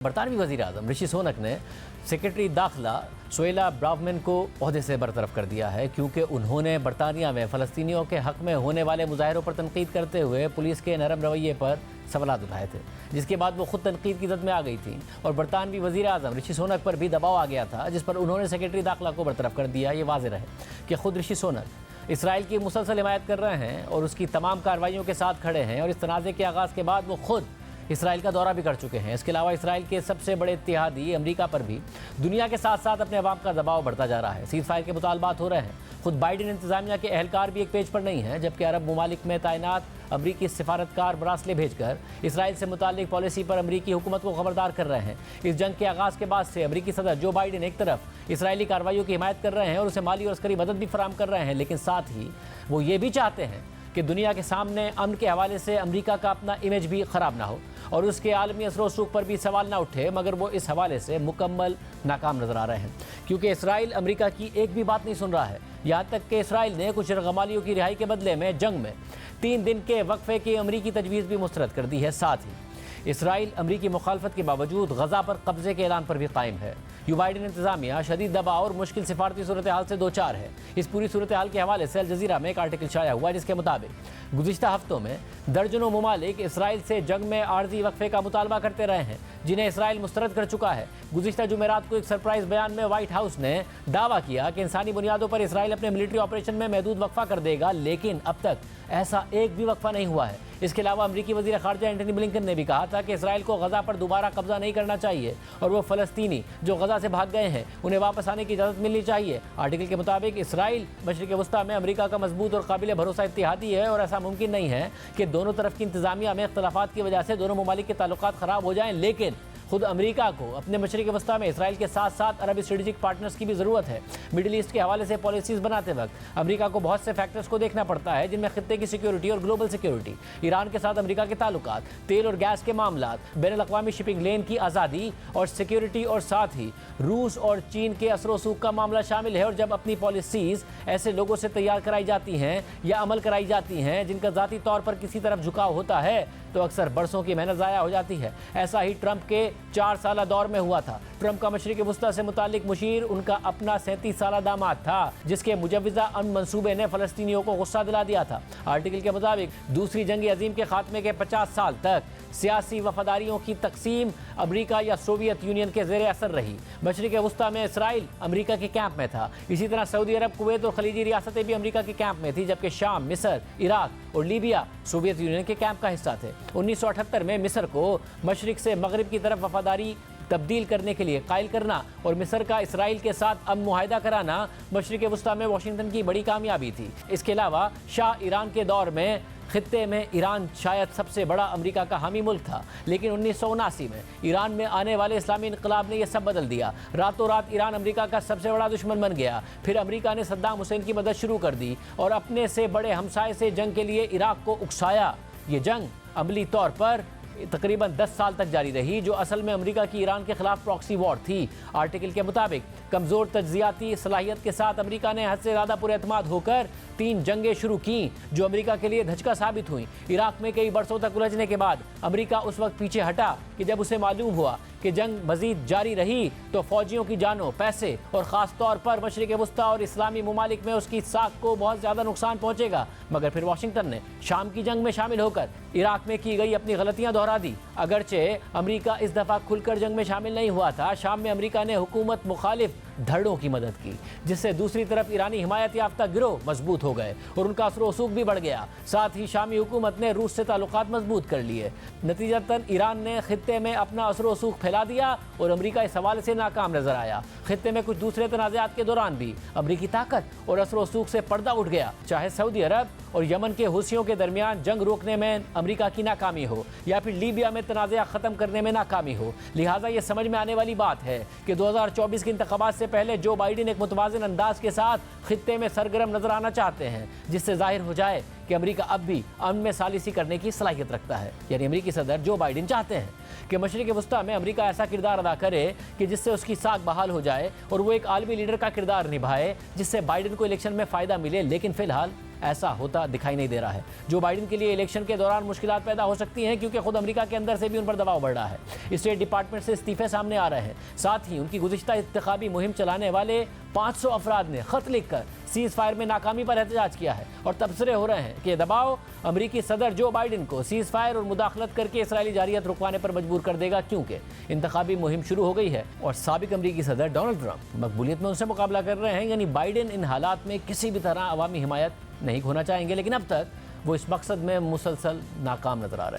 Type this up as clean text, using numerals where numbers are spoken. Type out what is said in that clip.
बरतानवी वज़ीर आज़म ऋषि सुनक ने सेक्रेटरी दाखिला सुएला ब्रावमैन को ओहदे से बरतरफ कर दिया है क्योंकि उन्होंने बरतानिया में फ़लस्तीनियों के हक़ में होने वाले मुजाहरों पर तनकीद करते हुए पुलिस के नरम रवैये पर सवालात उठाए थे, जिसके बाद वो खुद तनकीद की जद में आ गई थी और बरतानवी वज़ीर आज़म ऋषि सुनक पर भी दबाव आ गया था, जिस पर उन्होंने सेक्रेटरी दाखिला को बरतरफ कर दिया। ये वाज़ेह रहे कि खुद ऋषि सुनक इसराइल की मुसलसल हिमायत कर रहे हैं और उसकी तमाम कार्रवाइयों के साथ खड़े हैं और इस तनाज़े के आगाज़ के बाद वो खुद इसराइल का दौरा भी कर चुके हैं। इसके अलावा इसराइल के सबसे बड़े इत्तेहादी अमेरिका पर भी दुनिया के साथ साथ अपने अवाम का दबाव बढ़ता जा रहा है। सीज़ फायर के मुतालबात हो रहे हैं। खुद बाइडेन इंतजामिया के अहलकार भी एक पेज पर नहीं हैं, जबकि अरब ममालिक में तैनात अमरीकी सिफारतकार मरासले भेजकर इसराइल से मुतालिक पॉलिसी पर अमरीकी हुकूमत को खबरदार कर रहे हैं। इस जंग के आगाज़ के बाद से अमरीकी सदर जो बाइडेन एक तरफ इसराइली कार्रवाइयों की हिमायत कर रहे हैं और उसे माली और अस्करी मदद भी फराहम कर रहे हैं, लेकिन साथ ही वो ये भी चाहते हैं कि दुनिया के सामने अमन के हवाले से अमरीका का अपना इमेज भी ख़राब ना हो और उसके आलमी असर रसूख पर भी सवाल ना उठे, मगर वो इस हवाले से मुकम्मल नाकाम नज़र आ रहे हैं क्योंकि इसराइल अमरीका की एक भी बात नहीं सुन रहा है। यहाँ तक कि इसराइल ने कुछ रगमालियों की रिहाई के बदले में जंग में 3 दिन के वक्फे की अमरीकी तजवीज़ भी मुस्तरद कर दी है। साथ ही इसराइल अमरीकी मुखालफत के बावजूद गजा पर कब्जे के ऐलान पर भी कायम है। जो बाइडेन इंतजामिया शदीद दबाव और मुश्किल सिफारती सूरत हाल से दो चार है। इस पूरी सूरत हाल के हवाले से अल जज़ीरा में एक आर्टिकल शाया हुआ जिसके मुताबिक गुज़िश्ता हफ्तों में दर्जनों ममालिक इसराइल से जंग में आर्जी वक्फे का मुतालबा करते रहे हैं, जिन्हें इसराइल मुस्तरद कर चुका है। गुज़िश्ता जुमेरात को एक सरप्राइज बयान में व्हाइट हाउस ने दावा किया कि इंसानी बुनियादों पर इसराइल अपने मिलिट्री ऑपरेशन में महदूद वक्फा कर देगा, लेकिन अब तक ऐसा एक भी वक्फा नहीं हुआ है। इसके अलावा अमरीकी वज़ीर ख़ारजा एंटनी ब्लिंकन ने भी कहा था कि इसराइल को गजा पर दोबारा कब्जा नहीं करना चाहिए और वो फ़लस्तीनी जो गजा से भाग गए हैं उन्हें वापस आने की इजाज़त मिलनी चाहिए। आर्टिकल के मुताबिक इसराइल मशरिक़ वस्ता में अमरीका का मजबूत और काबिल भरोसा इत्तेहादी है और ऐसा मुमकिन नहीं है कि दोनों तरफ की इंतजामिया में इख्तलाफात की वजह से दोनों ममालिक के ताल्लुकात ख़राब हो जाएँ, लेकिन खुद अमेरिका को अपने मशरिक़ वस्ता में इसराइल के साथ साथ अरब स्ट्रेटेजिक पार्टनर्स की भी ज़रूरत है। मिडिल ईस्ट के हवाले से पॉलिसीज़ बनाते वक्त अमेरिका को बहुत से फैक्टर्स को देखना पड़ता है, जिनमें खित्ते की सिक्योरिटी और ग्लोबल सिक्योरिटी, ईरान के साथ अमेरिका के ताल्लुकात, तेल और गैस के मामलात, बैनुल-अक़वामी शिपिंग लेन की आज़ादी और सिक्योरिटी और साथ ही रूस और चीन के असर रसूख का मामला शामिल है। और जब अपनी पॉलिसीज़ ऐसे लोगों से तैयार कराई जाती हैं या अमल कराई जाती हैं जिनका ज़ाती तौर पर किसी तरफ झुकाव होता है, तो अक्सर बरसों की मेहनत ज़ाया हो जाती है। ऐसा ही ट्रंप के 4 साला दौर में हुआ था। ट्रंप का मशरिक़ वस्ता से मुतालिक मुशीर उनका अपना 37 साला दामाद था, जिसके मुजव्विज़ा अमन मंसूबे ने फ़लस्तीनियों को गुस्सा दिला दिया था। आर्टिकल के मुताबिक दूसरी जंग अज़ीम के खात्मे के 50 साल तक सियासी वफादारियों की तकसीम अमरीका या सोवियत यूनियन के ज़ेर असर रही। मशरिक़ वस्ता में इसराइल अमरीका के कैंप में था। इसी तरह सऊदी अरब, कुवैत और खलीजी रियासतें भी अमरीका के कैंप में थी, जबकि शाम, मिस्र, इराक और लीबिया सोवियत यूनियन के कैंप का हिस्सा थे। 1978 में मिस्र को मशरिक़ से मगरिब की तरफ वफादारी तब्दील करने के लिए कायल करना और मिस्र का इसराइल के साथ अमन मुआहिदा कराना मशरिक़ वस्ता में वाशिंगटन की बड़ी कामयाबी थी। इसके अलावा शाह ईरान के दौर में खित्ते में ईरान शायद सबसे बड़ा अमेरिका का हामी मुल्क था, लेकिन 1979 में ईरान में आने वाले इस्लामी इनकलाब ने यह सब बदल दिया। रातों रात ईरान अमेरिका का सबसे बड़ा दुश्मन बन गया। फिर अमेरिका ने सद्दाम हुसैन की मदद शुरू कर दी और अपने से बड़े हमसाये से जंग के लिए इराक को उकसाया। ये जंग अमली तौर पर तकरीबन 10 साल तक जारी रही, जो असल में अमेरिका की ईरान के खिलाफ प्रॉक्सी वॉर थी। आर्टिकल के मुताबिक कमज़ोर तज्ज़ियाती सलाहियत के साथ अमेरिका ने हद से ज़्यादा पुरएतमाद होकर 3 जंगें शुरू की, जो अमेरिका के लिए धचका साबित हुई। इराक में कई बरसों तक उलझने के बाद अमेरिका उस वक्त पीछे हटा कि जब उसे मालूम हुआ कि जंग मज़ीद जारी रही तो फ़ौजियों की जानों, पैसे और ख़ास तौर पर मशरिक़ वस्ता और इस्लामी ममालिक में उसकी साख को बहुत ज़्यादा नुकसान पहुँचेगा। मगर फिर वाशिंगटन ने शाम की जंग में शामिल होकर इराक में की गई अपनी गलतियाँ दोहरा दी। अगरचे अमेरिका इस दफ़ा खुलकर जंग में शामिल नहीं हुआ था, शाम में अमेरिका ने हुकूमत मुखालिफ धड़ों की मदद की, जिससे दूसरी तरफ ईरानी हिमायत याफ्ता गिरोह मजबूत हो गए और उनका असर रसूख भी बढ़ गया। साथ ही शामी हुकूमत ने रूस से ताल्लुकात मजबूत कर लिए। नतीजतन ईरान ने खित्ते में अपना असर रसूख फैला दिया और अमेरिका इस हवाले से नाकाम नजर आया। खित्ते में कुछ दूसरे तनाज़ात के दौरान भी अमरीकी ताकत और असर रसूख से पर्दा उठ गया, चाहे सऊदी अरब और यमन के हुसियों के दरमियान जंग रोकने में अमेरिका की नाकामी हो या फिर लीबिया में तनाज़ा ख़त्म करने में नाकामी हो। लिहाजा ये समझ में आने वाली बात है कि 2024 के इंतखाबात से पहले जो बाइडेन एक मुतवाज़िन अंदाज के साथ खित्ते में सरगर्म नजर आना चाहते हैं, जिससे जाहिर हो जाए कि अमेरिका अब भी अमन में सालिसी करने की सलाहियत रखता है। यानी अमेरिकी सदर जो बाइडेन चाहते हैं कि मशरिक़ वस्ता में अमेरिका ऐसा किरदार अदा करे कि जिससे उसकी साख बहाल हो जाए और वो एक आलमी लीडर का किरदार निभाए, जिससे बाइडेन को इलेक्शन में फ़ायदा मिले। लेकिन फ़िलहाल ऐसा होता दिखाई नहीं दे रहा है। जो बाइडेन के लिए इलेक्शन के दौरान मुश्किलात पैदा हो सकती हैं क्योंकि खुद अमेरिका के अंदर से भी उन पर दबाव बढ़ रहा है। स्टेट डिपार्टमेंट से इस्तीफे सामने आ रहे हैं। साथ ही उनकी गुज़िश्ता इंतखाबी मुहिम चलाने वाले 500 अफराद ने खत लिखकर सीज फायर में नाकामी पर एहतजाज किया है और तबसरे हो रहे हैं कि दबाव अमेरिकी सदर जो बाइडेन को सीज फायर और मुदाखलत करके इसराइली जारियत रुकवाने पर मजबूर कर देगा, क्योंकि इंतखाबी मुहिम शुरू हो गई है और साबिक अमेरिकी सदर डोनाल्ड ट्रंप मकबूलियत में उनसे मुकाबला कर रहे हैं। यानी बाइडेन इन हालात में किसी भी तरह अवामी हिमायत नहीं खोना चाहेंगे, लेकिन अब तक वो इस मकसद में मुसलसल नाकाम नजर आ रहे हैं।